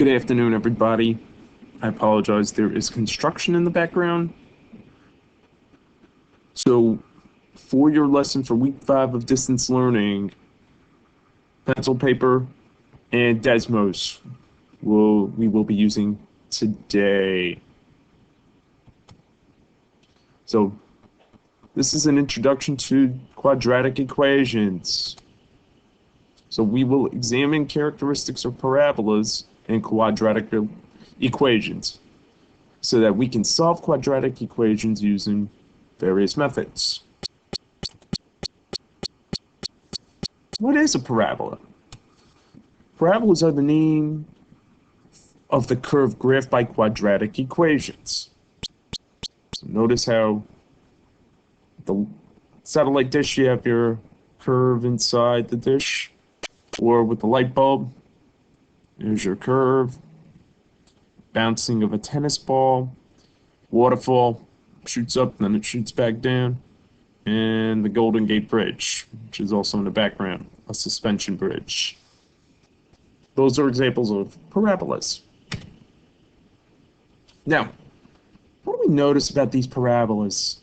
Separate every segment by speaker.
Speaker 1: Good afternoon, everybody. I apologize, there is construction in the background. So, for your lesson for week 5 of distance learning, pencil, paper, and Desmos we will be using today. So, this is an introduction to quadratic equations. So, we will examine characteristics of parabolas and quadratic equations so that we can solve quadratic equations using various methods. What is a parabola? Parabolas are the name of the curve graphed by quadratic equations. So notice how the satellite dish, you have your curve inside the dish, or with the light bulb, there's your curve, bouncing of a tennis ball, waterfall, shoots up, then it shoots back down, and the Golden Gate Bridge, which is also in the background, a suspension bridge. Those are examples of parabolas. Now, what do we notice about these parabolas?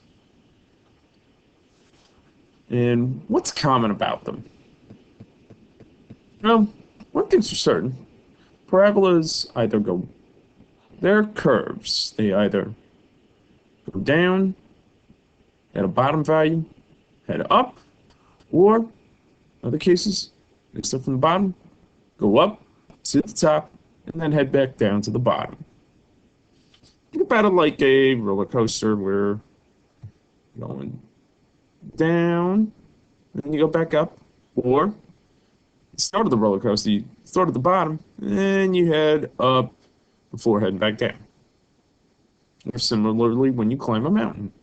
Speaker 1: And what's common about them? Well, one thing's for certain. Parabolas they're curves. They either go down at a bottom value, head up, or in other cases, they start from the bottom, go up to the top, and then head back down to the bottom. Think about it like a roller coaster where you're going down, and then you go back up, or start of the roller coaster, you start at the bottom, and you head up before heading back down. Or similarly, when you climb a mountain,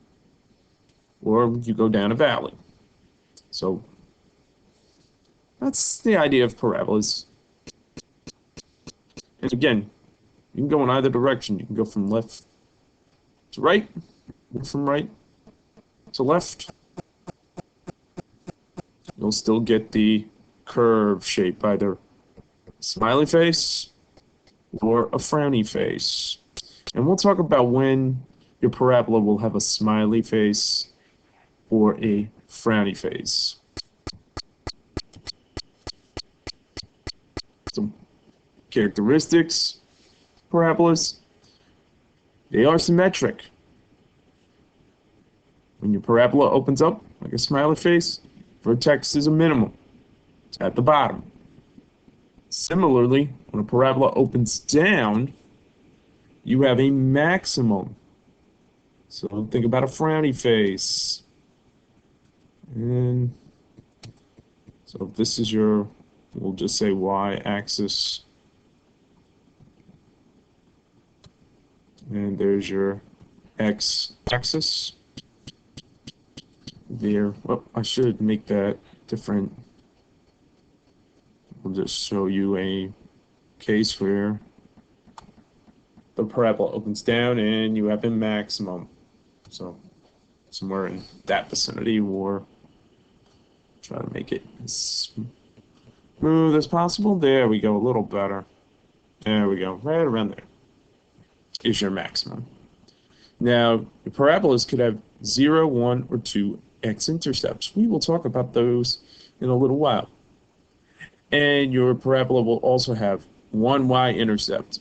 Speaker 1: or you go down a valley. So that's the idea of parabolas. And again, you can go in either direction. You can go from left to right, or from right to left. You'll still get the curve shape, either a smiley face or a frowny face. And we'll talk about when your parabola will have a smiley face or a frowny face. Some characteristics, parabolas, they are symmetric. When your parabola opens up like a smiley face, vertex is a minimum. It's at the bottom. Similarly, when a parabola opens down, you have a maximum. So think about a frowny face. And so this is your, we'll just say y-axis. And there's your x-axis. There, well, I should make that different. We'll just show you a case where the parabola opens down and you have a maximum. So somewhere in that vicinity, or try to make it as smooth as possible. There we go, a little better. There we go, right around there is your maximum. Now, the parabolas could have 0, 1, or 2 x-intercepts. We will talk about those in a little while. And your parabola will also have 1 y-intercept.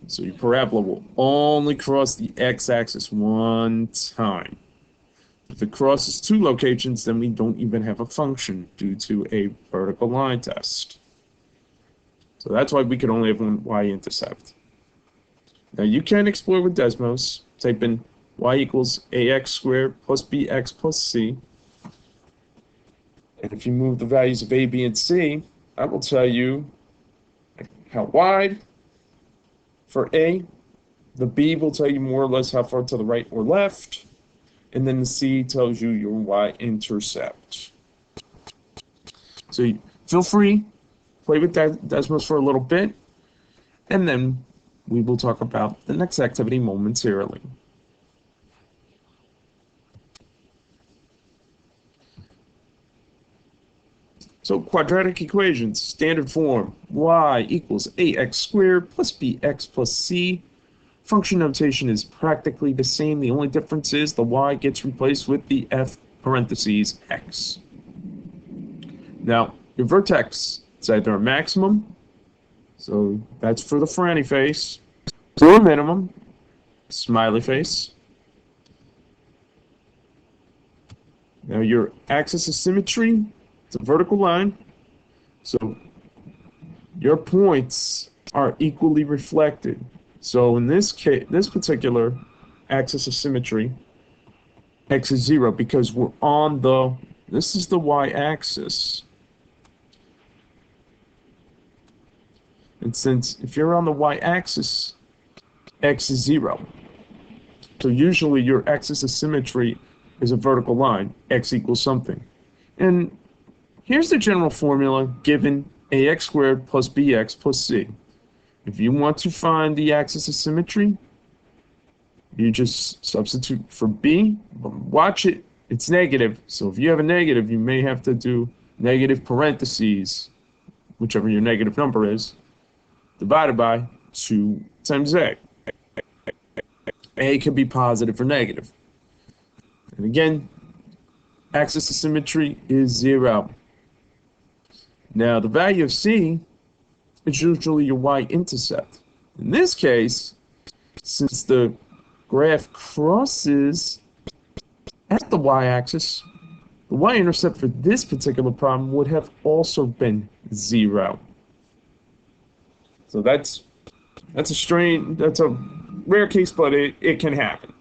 Speaker 1: So your parabola will only cross the x-axis one time. If it crosses 2 locations, then we don't even have a function due to a vertical line test. So that's why we can only have 1 y-intercept. Now you can explore with Desmos. Type in y equals ax squared plus bx plus c. And if you move the values of a, b, and c, I will tell you how wide for a. The b will tell you more or less how far to the right or left. And then the c tells you your y-intercept. So feel free, play with Desmos for a little bit, and then we will talk about the next activity momentarily. So quadratic equations, standard form, y equals ax squared plus bx plus c. Function notation is practically the same. The only difference is the y gets replaced with the f parentheses x. Now, your vertex is either a maximum, so that's for the frowny face, or a minimum, smiley face. Now, your axis of symmetry, it's a vertical line, so your points are equally reflected. So in this case, this particular axis of symmetry, x is 0 because we're on this is the y-axis. And since if you're on the y-axis, x is 0. So usually your axis of symmetry is a vertical line, x equals something. And here's the general formula given ax squared plus bx plus c. If you want to find the axis of symmetry, you just substitute for b. Watch it, it's negative. So if you have a negative, you may have to do negative parentheses, whichever your negative number is, divided by 2 times a. A can be positive or negative. And again, axis of symmetry is 0. Now the value of c is usually your y-intercept. In this case, since the graph crosses at the y-axis, the y-intercept for this particular problem would have also been 0. So that's a rare case, but it can happen.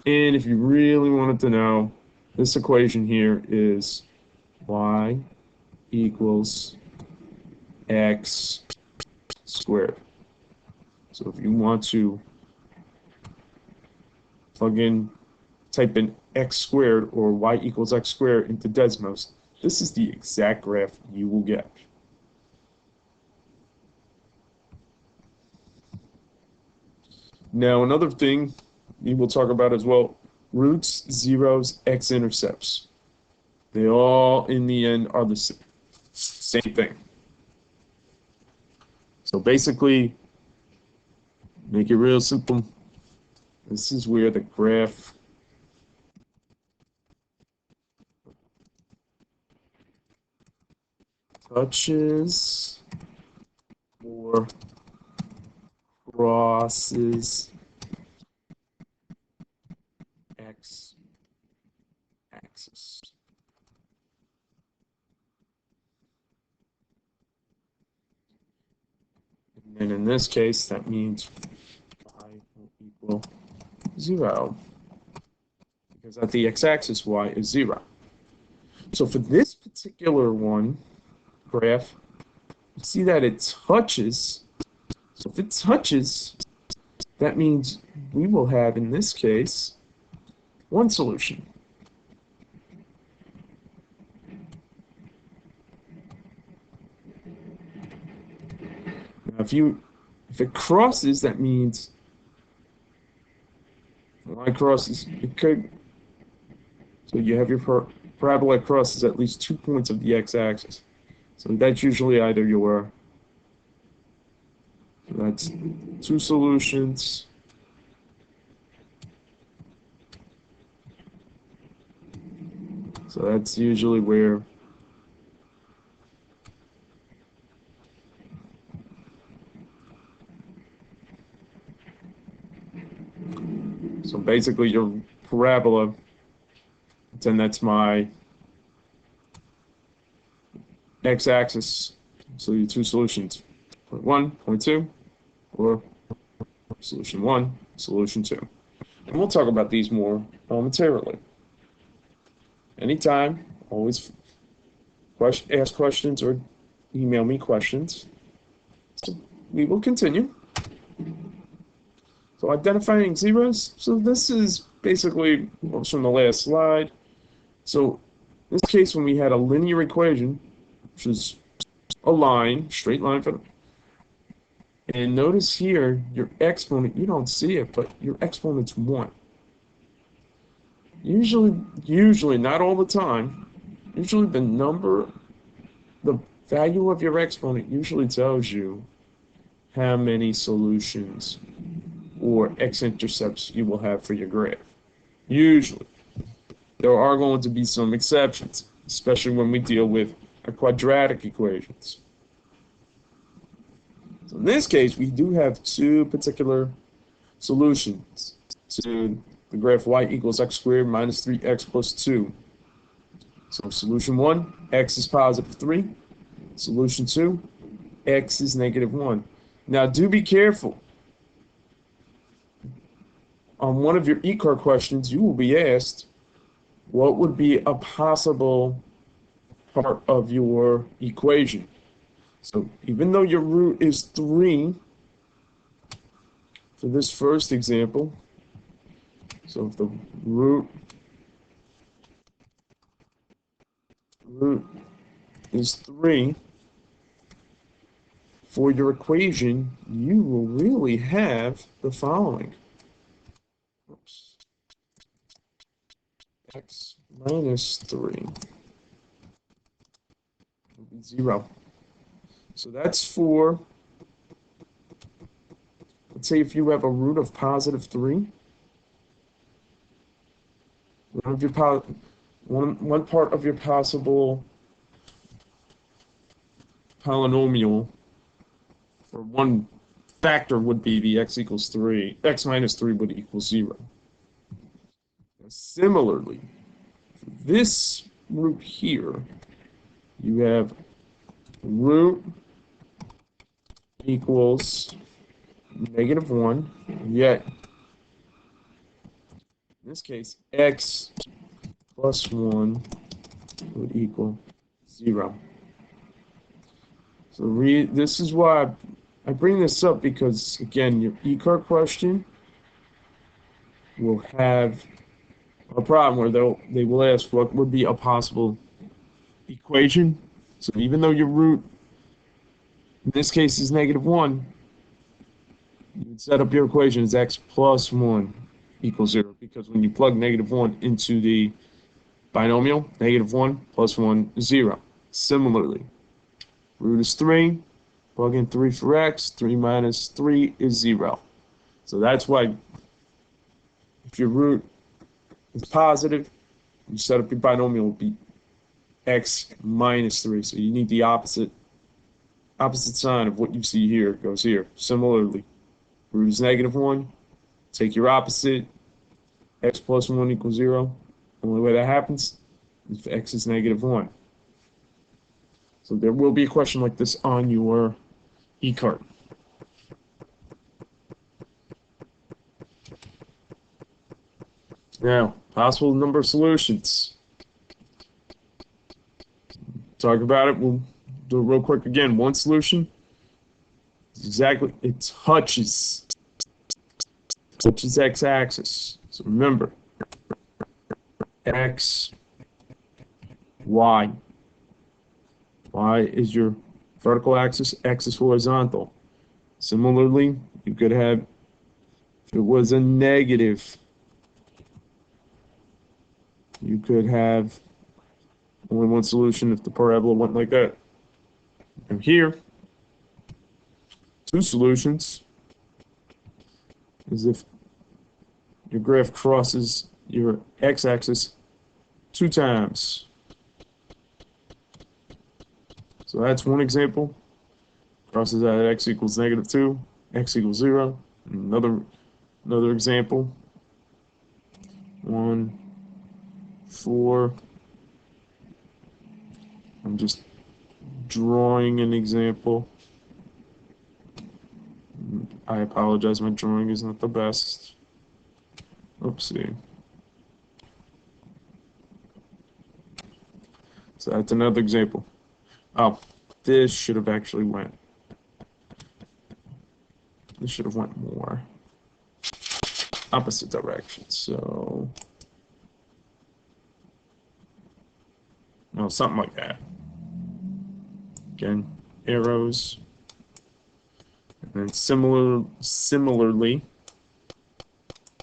Speaker 1: And if you really wanted to know, this equation here is y equals x squared. So if you want to type in x squared or y equals x squared into Desmos, this is the exact graph you will get. Now another thing we will talk about as well, roots, zeros, x-intercepts. They all in the end are the same thing. So basically, make it real simple. This is where the graph touches or crosses x-axis. And in this case, that means y will equal 0, because at the x-axis, y is 0. So for this particular graph, you see that it touches. So if it touches, that means we will have, in this case, one solution. Now, if it crosses, that means the line crosses. It could. So you have your parabola crosses at least 2 points of the x-axis. So that's usually either your. So that's 2 solutions. So that's usually where. So basically your parabola, then that's my x-axis. So your 2 solutions, point 1, point 2, or solution 1, solution 2. And we'll talk about these more momentarily. Anytime, always ask questions or email me questions. So we will continue. So identifying zeros. So this is basically what was from the last slide. So in this case, when we had a linear equation, which is a line, straight line for. And notice here, your exponent, you don't see it, but your exponent's 1. Usually, not all the time, usually the number the value of your exponent usually tells you how many solutions or x-intercepts you will have for your graph. Usually. There are going to be some exceptions, especially when we deal with quadratic equations. So in this case, we do have two particular solutions to the graph y equals x squared minus 3x plus 2. So solution 1, x is positive 3. Solution 2, x is negative 1. Now do be careful. On one of your e-card questions, you will be asked, what would be a possible part of your equation? So even though your root is 3 for this first example, so if the root is 3, for your equation, you will really have the following. Oops. X minus 3 will be 0. So that's for, let's say if you have a root of positive 3, one part of your possible polynomial, or one factor would be the x equals 3, x minus 3 would equal 0. Similarly, this root here, you have root equals negative 1, yet in this case, x plus 1 would equal 0. So this is why I bring this up, because, again, your e-card question will have a problem where they will ask what would be a possible equation. So even though your root in this case is negative 1, you would set up your equation as x plus 1 equals 0, because when you plug negative 1 into the binomial, negative 1 plus 1 is 0. Similarly, root is 3, plug in 3 for x, 3 minus 3 is 0. So that's why if your root is positive, you set up your binomial will be x minus 3. So you need the opposite sign of what you see here goes here. Similarly, root is negative 1, take your opposite, x plus 1 equals 0. The only way that happens is if x is negative 1. So there will be a question like this on your e-card. Now, possible number of solutions. Talk about it. We'll do it real quick again. One solution is exactly, it touches x-axis. So remember, x, y. Y is your vertical axis, x is horizontal. Similarly, you could have, if it was a negative, you could have only one solution if the parabola went like that. And here, two solutions is if your graph crosses your x-axis 2 times. So that's one example. Crosses at x equals negative 2, x equals 0. Another example. 1, 4. I'm just drawing an example. I apologize, my drawing is not the best. Oopsie. So that's another example. Oh, this should have actually went. This should have went more opposite direction. So, no, something like that. Again, arrows. And then similarly,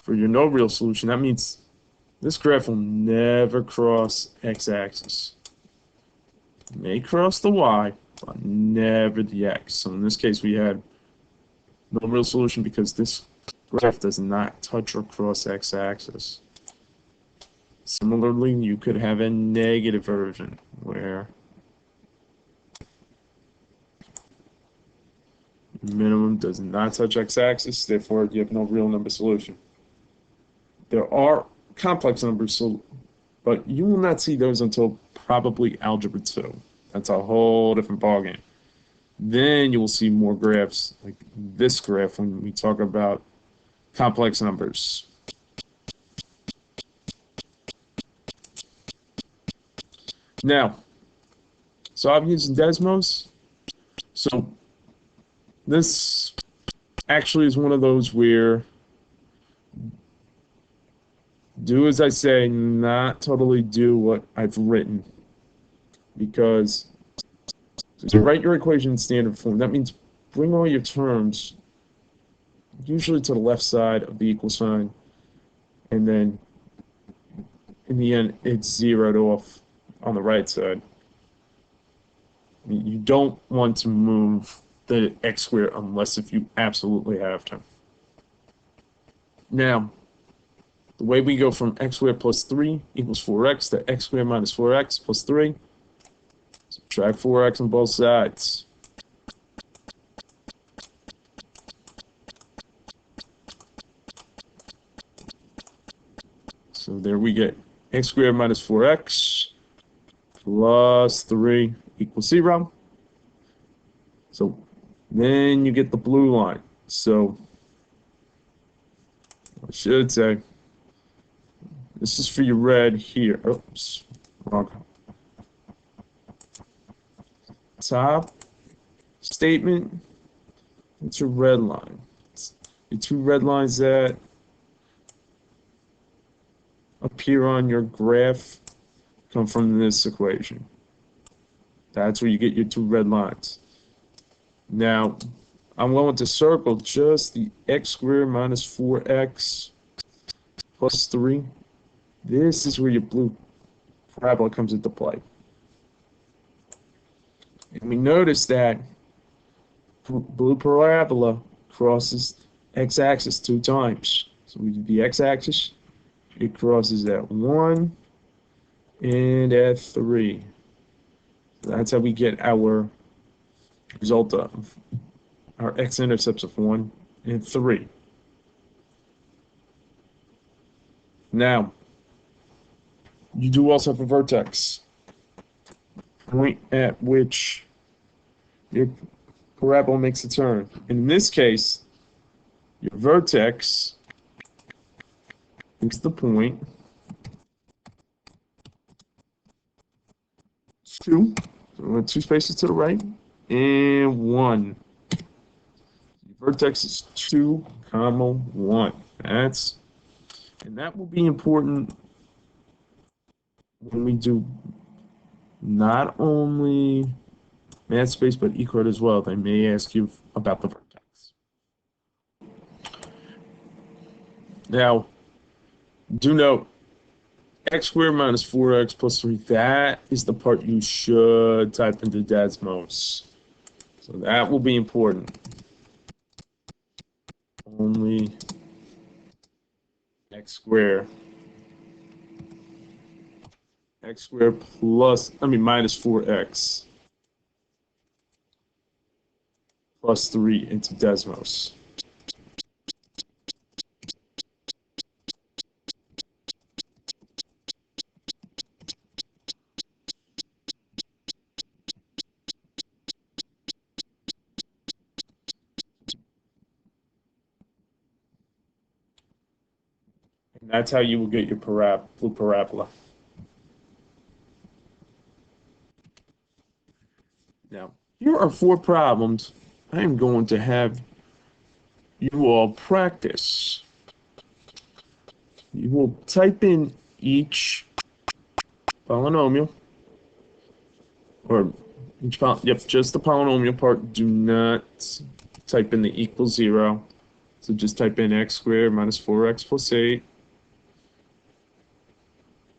Speaker 1: for your no real solution, that means this graph will never cross x-axis. may cross the y, but never the x. So in this case, we had no real solution because this graph does not touch or cross x-axis. Similarly, you could have a negative version where minimum does not touch x-axis, therefore you have no real number solution. There are complex numbers, but you will not see those until probably algebra 2. That's a whole different ballgame. Then you will see more graphs like this graph when we talk about complex numbers. Now, so I'm using Desmos. So this actually is one of those where do as I say, not totally do what I've written. Because to write your equation in standard form, that means bring all your terms usually to the left side of the equal sign, and then in the end, it's zeroed off on the right side. You don't want to move the x squared unless if you absolutely have to. Now, the way we go from x squared plus 3 equals 4x to x squared minus 4x plus 3, subtract 4x on both sides. So there we get x squared minus 4x plus 3 equals 0. So then you get the blue line. So I should say, this is for your red here. Oops, wrong. Top statement, it's your red line. The two red lines that appear on your graph come from this equation. That's where you get your two red lines. Now, I'm going to circle just the x squared minus 4x plus 3. This is where your blue parabola comes into play. And we notice that blue parabola crosses x-axis 2 times. So we do the x-axis, it crosses at 1 and at 3. So that's how we get our result of our x-intercepts of 1 and 3. Now, you do also have a vertex, point at which your parabola makes a turn. In this case, your vertex is the point 2, so 2 spaces to the right, and 1. Your vertex is 2, comma 1. And that will be important when we do not only math space but eCard as well. They may ask you about the vertex. Now, do note, x squared minus 4x plus 3, that is the part you should type into Desmos. So that will be important. Only x squared minus 4x plus 3 into Desmos. And that's how you will get your blue parabola. Now, here are 4 problems I am going to have you all practice. You will type in each polynomial, or just the polynomial part. Do not type in the equals 0. So just type in x squared minus 4x plus 8.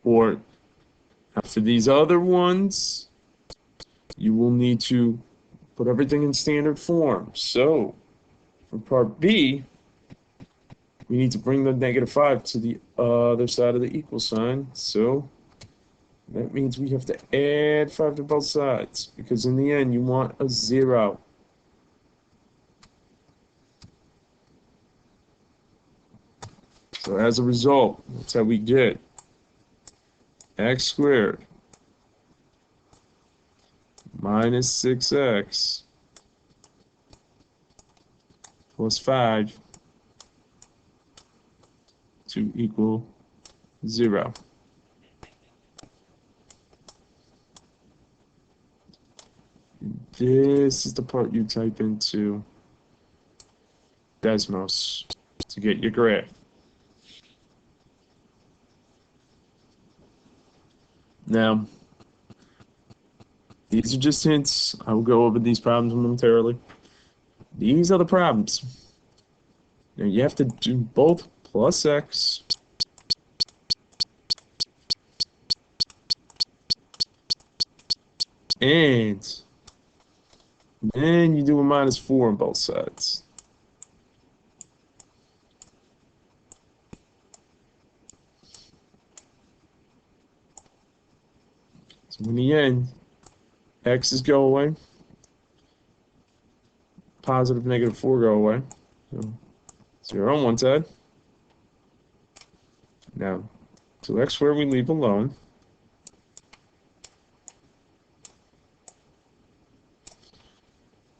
Speaker 1: Or for these other ones, you will need to put everything in standard form. So for part B, we need to bring the -5 to the other side of the equal sign. So that means we have to add 5 to both sides, because in the end you want a 0. So as a result, that's how we get x squared minus 6x plus 5 to equal 0. This is the part you type into Desmos to get your graph. Now, these are just hints. I will go over these problems momentarily. These are the problems. Now you have to do both plus x and then you do a -4 on both sides. So in the end, x's go away, positive -4 go away. So 0 on one side. Now, 2x squared we leave alone.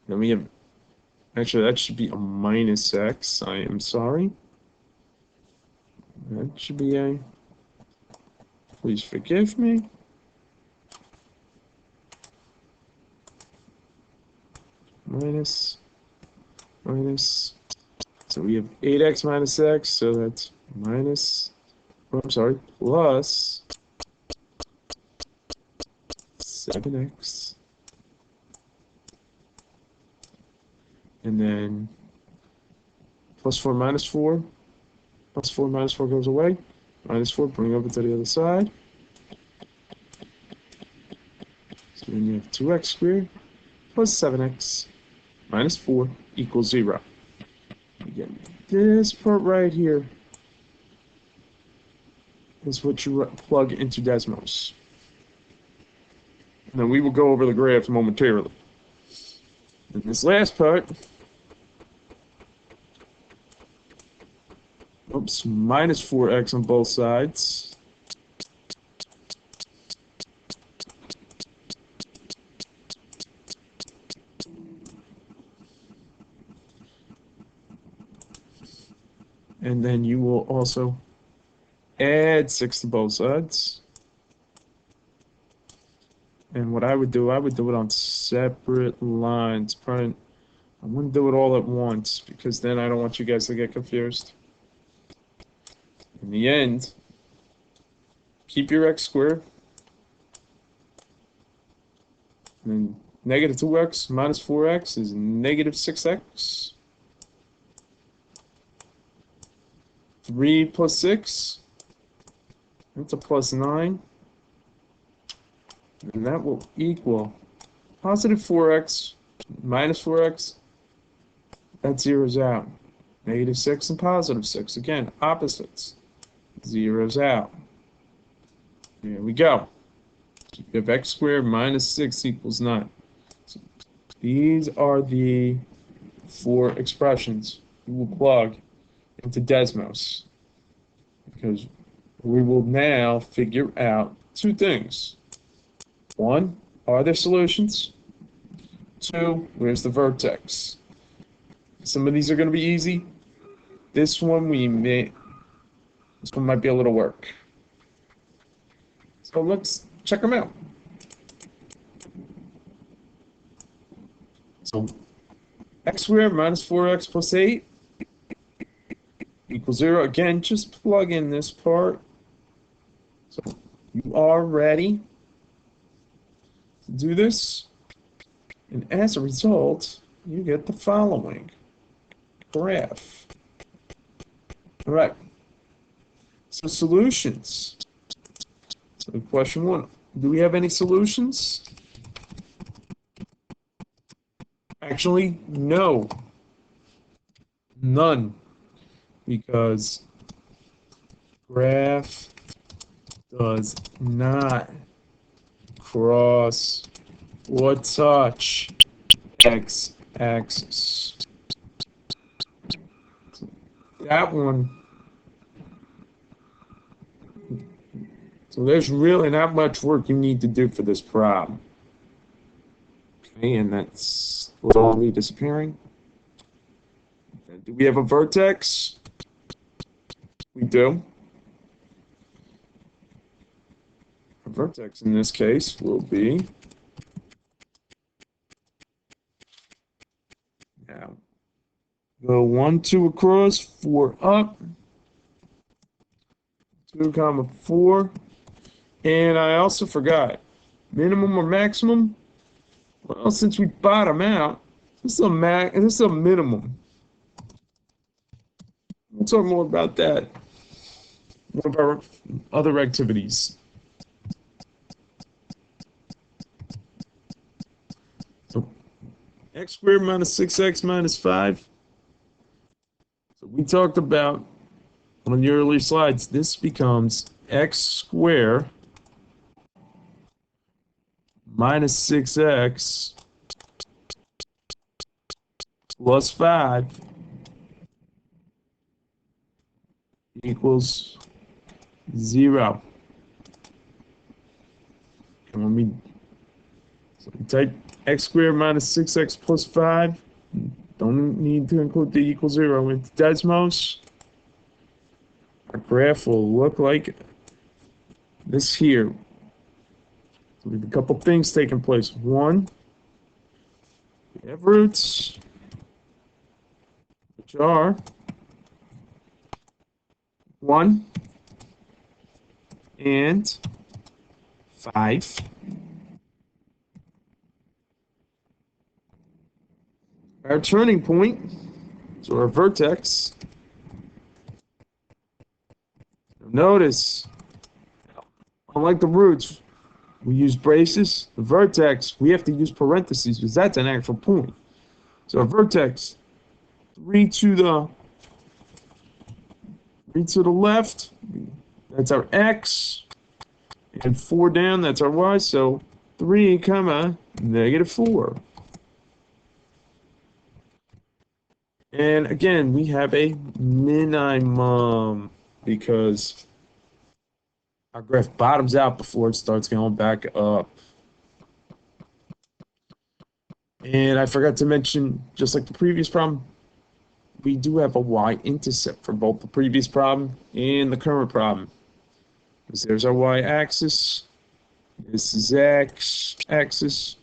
Speaker 1: Then we have, actually that should be a minus x. I am sorry. That should be a, please forgive me. Minus. So we have 8x minus x, so that's minus, oh, I'm sorry, plus 7x. And then plus 4 minus 4. Plus 4 minus 4 goes away. Minus 4, bring over to the other side. So then you have 2x squared plus 7x minus 4 equals 0. Again, this part right here is what you plug into Desmos. Now we will go over the graphs momentarily. In this last part, oops, minus 4x on both sides. And then you will also add 6 to both sides. And what I would do it on separate lines. I wouldn't do it all at once, because then I don't want you guys to get confused. In the end, keep your x squared. And then -2x minus 4x is -6x. 3 plus 6, that's a plus 9. And that will equal positive 4x minus 4x. That zeroes out. -6 and positive 6. Again, opposites. Zeroes out. Here we go. You have x squared minus 6 equals 9. So these are the 4 expressions you will plug into Desmos, because we will now figure out 2 things. 1, are there solutions? 2, where's the vertex? Some of these are going to be easy. This one might be a little work. So let's check them out. So x squared minus 4x plus 8 equals 0. Again, just plug in this part. So you are ready to do this. And as a result, you get the following graph. All right. So solutions. So question 1, do we have any solutions? Actually, no, none, because graph does not cross or touch x-axis. That one, so there's really not much work you need to do for this problem. Okay, and that's slowly disappearing. Do we have a vertex? We do. A vertex in this case will be, now, go 1, 2 across, 4 up, 2 comma 4, and I also forgot, minimum or maximum? Well, since we bottom out, this is a minimum. We'll talk more about that. One of our other activities. So x squared minus 6x minus 5. So we talked about on the earlier slides, this becomes x squared minus 6x plus 5 equals 0. And when we type x squared minus 6x plus 5, don't need to include the equal 0 into Desmos. Our graph will look like this here. So we have a couple things taking place. One, we have roots, which are 1 and 5. Our turning point, so our vertex. Notice, unlike the roots, we use braces. The vertex, we have to use parentheses because that's an actual point. So our vertex, 3 to the left, that's our x, and 4 down, that's our y. So 3 comma negative 4. And again, we have a minimum because our graph bottoms out before it starts going back up. And I forgot to mention, just like the previous problem, we do have a y-intercept for both the previous problem and the current problem. Because there's our y-axis. This is x-axis.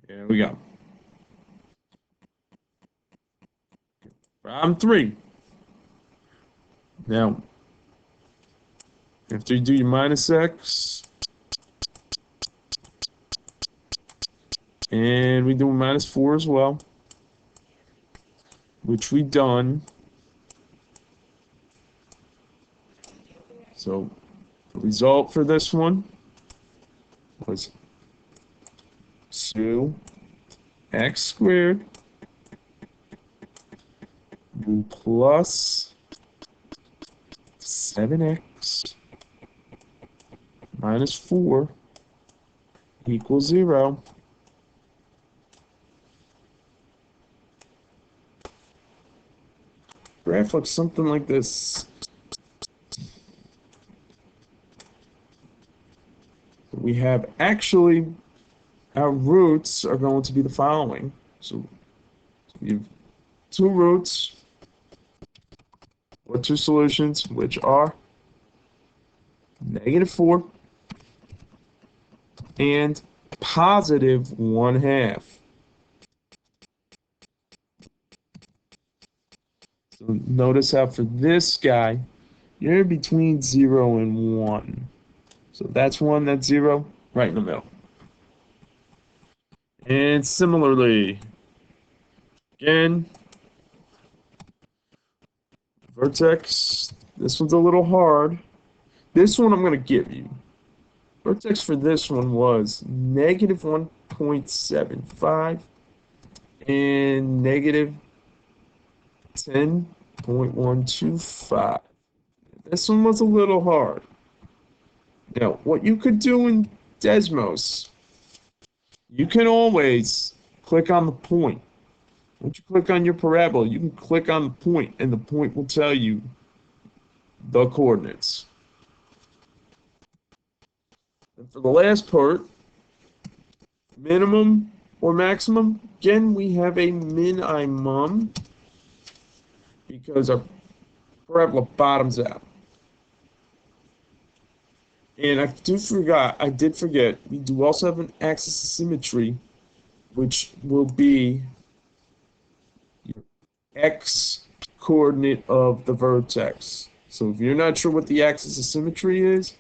Speaker 1: There we go. Problem 3. Now, after you do your minus x, and we do minus 4 as well, which we done. So the result for this one was 2x squared plus 7x minus 4 equals 0. Graph looks something like this. We have actually, our roots are going to be the following. So we have 2 roots, or 2 solutions, which are negative 4 and positive 1/2. So notice how for this guy, you're between 0 and 1. So that's 1, that's 0, right in the middle. And similarly, again, vertex, this one's a little hard. This one I'm going to give you. Vertex for this one was negative 1.75 and negative 10.125. This one was a little hard. Now, what you could do in Desmos, you can always click on the point. Once you click on your parabola, you can click on the point, and the point will tell you the coordinates. And for the last part, minimum or maximum, again, we have a minimum because our parabola bottoms out. And I did forget, we do also have an axis of symmetry, which will be your x coordinate of the vertex. So if you're not sure what the axis of symmetry is,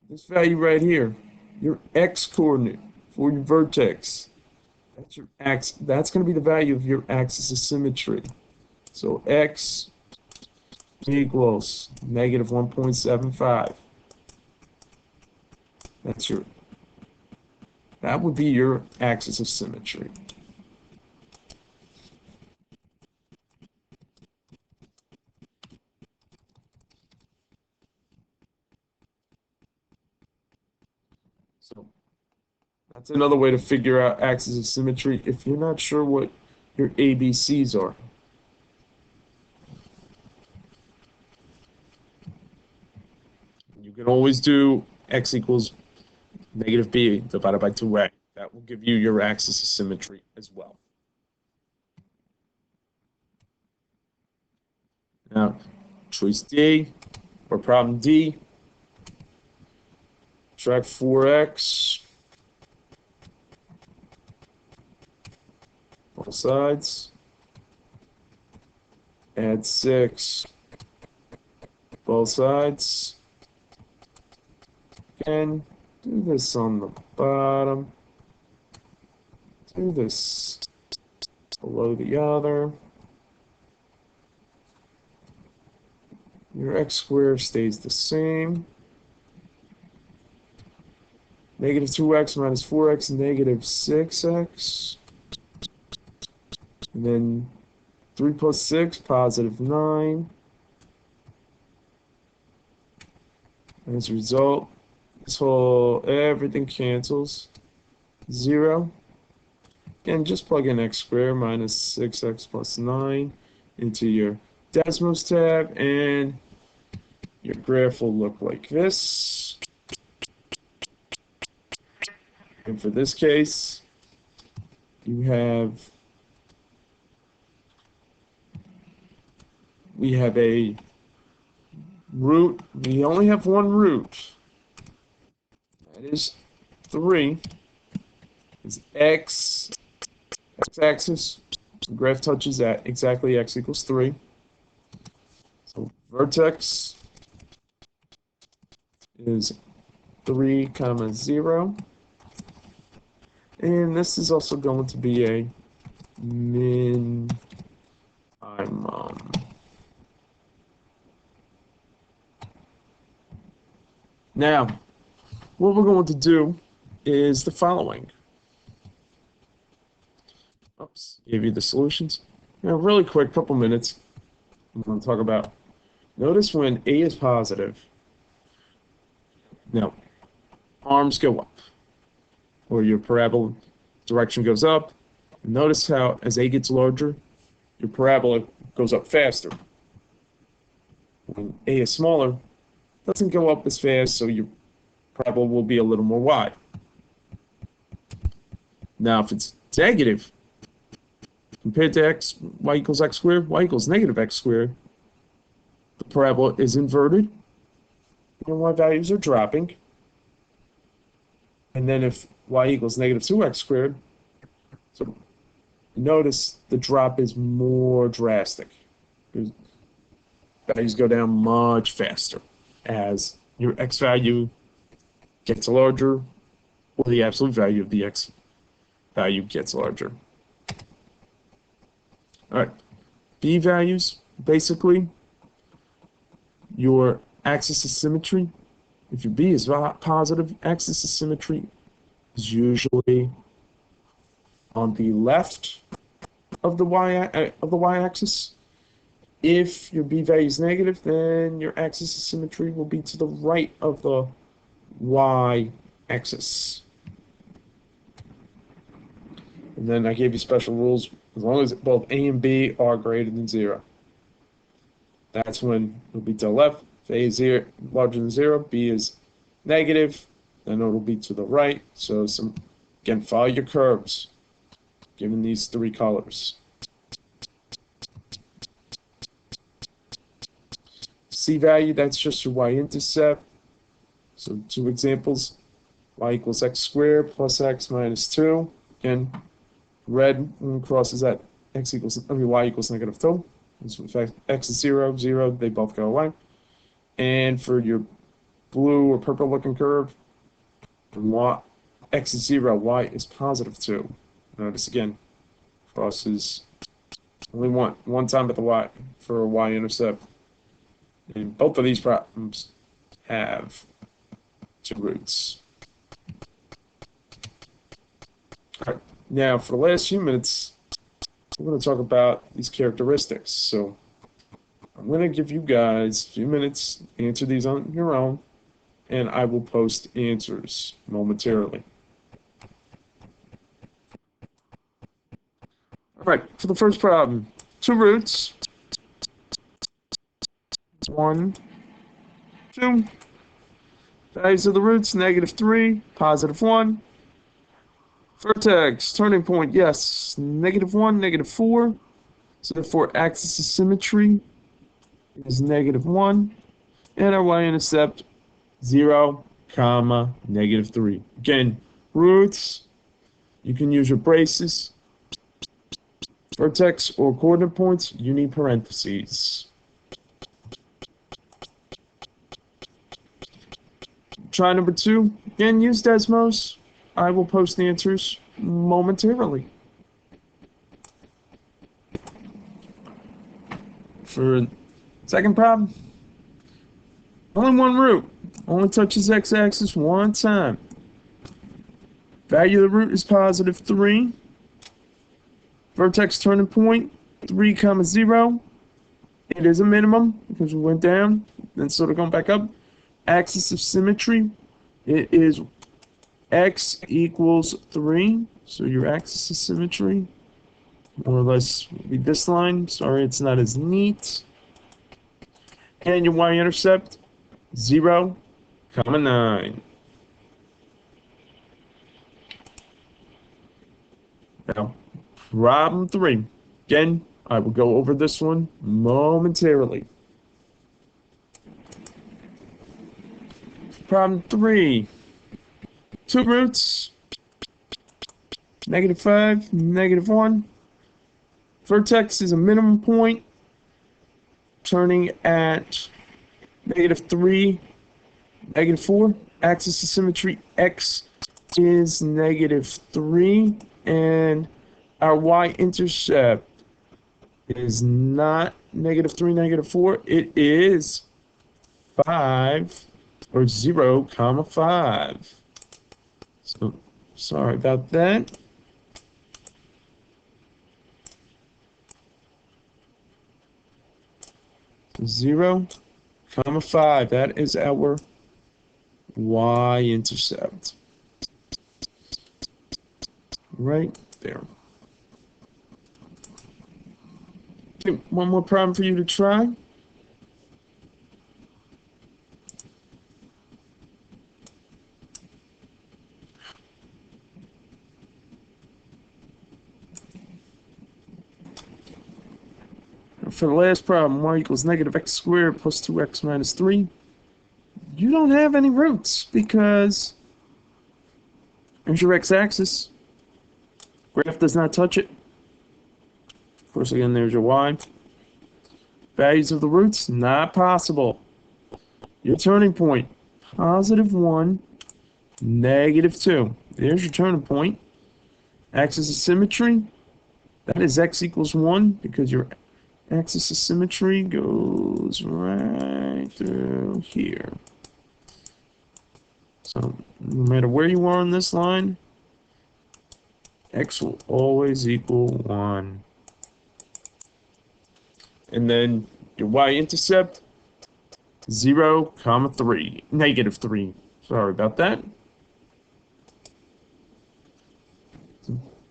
Speaker 1: this value right here, your x coordinate for your vertex, that's your that's going to be the value of your axis of symmetry. So x equals negative 1.75. That would be your axis of symmetry. So that's another way to figure out axis of symmetry if you're not sure what your ABCs are. You can always do x equals negative b divided by 2a. That will give you your axis of symmetry as well. Now, choice D or problem D, subtract 4x, both sides, add 6, both sides. Again, do this on the bottom, do this below the other. Your x squared stays the same. Negative 2x minus 4x, negative 6x. And then 3 plus 6, positive 9. And as a result, everything cancels. 0. Again, just plug in x squared minus 6x plus 9 into your Desmos tab, and your graph will look like this. And for this case, we have a root. We only have one root. That is 3. It's x-axis. The graph touches at exactly x equals 3. So vertex is 3 comma 0. And this is also going to be a minimum. Now, what we're going to do is the following. Oops, gave you the solutions. Now, really quick, couple minutes. I'm going to talk about, notice when A is positive, now, arms go up, or your parabola direction goes up. Notice how as A gets larger, your parabola goes up faster. When A is smaller, it doesn't go up as fast, so your parabola will be a little more wide. Now, if it's negative, compared to y equals x squared, y equals negative x squared, the parabola is inverted, and y values are dropping. And then if y equals negative 2x squared, so notice the drop is more drastic. Values go down much faster as your x value gets larger, or the absolute value of the x value gets larger. All right, b values, basically your axis of symmetry. If your b is positive, axis of symmetry is usually on the left of the y-axis. If your b value is negative, then your axis of symmetry will be to the right of the y-axis. And then I gave you special rules. As long as both a and b are greater than 0, that's when it'll be to the left. If a is 0, larger than 0, b is negative, then it'll be to the right. So again, follow your curves given these 3 colors. C value, that's just your y-intercept. So 2 examples, y equals x squared plus x minus 2. Again, red crosses at y equals -2. So in fact, x is 0, 0, they both go away. And for your blue or purple looking curve, from x is 0, y is +2. Notice again, crosses only one time at the y for a y-intercept. And both of these problems have 2 roots. All right, now for the last few minutes, we're going to talk about these characteristics. So I'm going to give you guys a few minutes to answer these on your own, and I will post answers momentarily. All right, for the first problem, 2 roots. 1, 2. Values of the roots, -3, +1. Vertex, turning point, yes, -1, -4. So therefore, axis of symmetry is -1. And our y-intercept, 0, -3. Again, roots, you can use your braces. Vertex or coordinate points, you need parentheses. Try number 2. Again, use Desmos. I will post the answers momentarily. For second problem, only one root. Only touches x-axis one time. Value of the root is +3. Vertex turning point, 3, 0. It is a minimum because we went down, then sort of going back up. Axis of symmetry, it is x equals 3. So your axis of symmetry, more or less, will be this line. Sorry, it's not as neat. And your y-intercept, 0, 9. Now, problem 3. Again, I will go over this one momentarily. Problem 3. 2 roots, -5, -1. Vertex is a minimum point, turning at -3, -4. Axis of symmetry, x is -3, and our y-intercept is not -3, -4. It is 5. Or 0, 5. So sorry about that. Zero, 5. That is our y-intercept. Right there. Okay, one more problem for you to try. For the last problem, y equals -x squared plus 2x minus 3. You don't have any roots because there's your x-axis. Graph does not touch it. Of course, again, there's your y. Values of the roots, not possible. Your turning point, +1, -2. There's your turning point. Axis of symmetry, that is x equals 1 because your axis of symmetry goes right through here. So no matter where you are on this line, X will always equal 1. And then your y-intercept, 0, comma 3, -3. Sorry about that.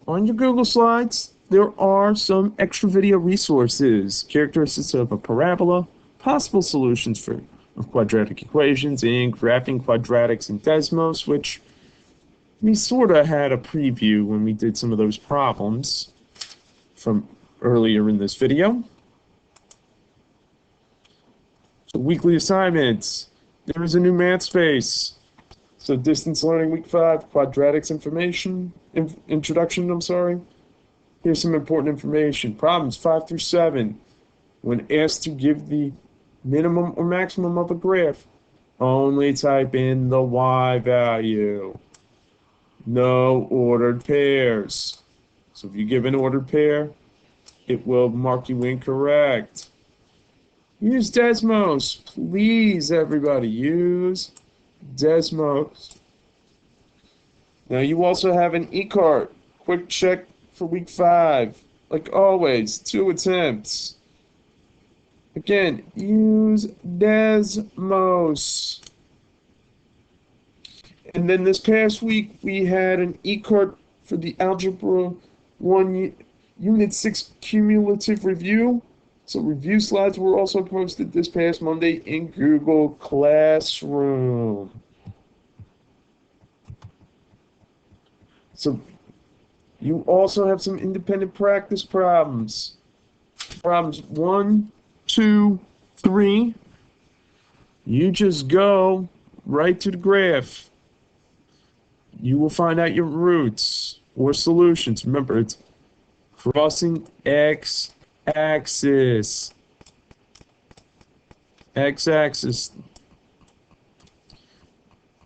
Speaker 1: On your Google Slides, there are some extra video resources, characteristics of a parabola, possible solutions for of quadratic equations, and graphing quadratics in Desmos, which we sort of had a preview when we did some of those problems from earlier in this video. So weekly assignments. There is a new math space. So distance learning week 5, quadratics introduction, I'm sorry. Here's some important information. Problems 5 through 7. When asked to give the minimum or maximum of a graph, only type in the y value. No ordered pairs. So if you give an ordered pair, it will mark you incorrect. Use Desmos. Please, everybody, use Desmos. Now you also have an e-cart. Quick check for week 5. Like always, 2 attempts. Again, use Desmos. And then this past week, we had an e-cart for the Algebra 1 Unit 6 cumulative review. So review slides were also posted this past Monday in Google Classroom. So you also have some independent practice problems. Problems 1, 2, 3. You just go right to the graph. You will find out your roots or solutions. Remember, it's crossing x-axis. X-axis.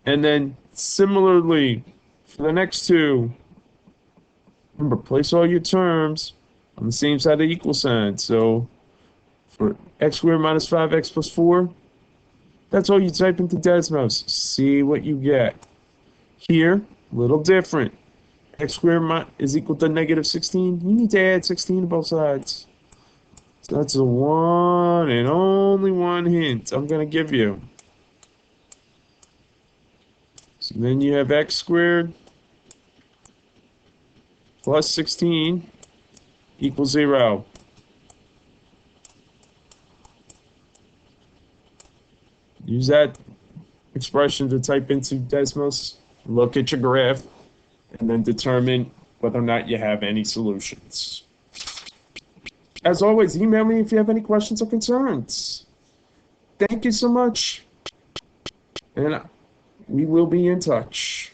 Speaker 1: And then similarly, for the next two, remember, place all your terms on the same side of the equal sign. So for x squared minus 5x plus 4, that's all you type into Desmos. See what you get. Here, a little different. X squared is equal to -16. You need to add 16 to both sides. So that's the one and only one hint I'm going to give you. So then you have x squared plus 16 equals 0. Use that expression to type into Desmos, look at your graph, and then determine whether or not you have any solutions. As always, email me if you have any questions or concerns. Thank you so much, and we will be in touch.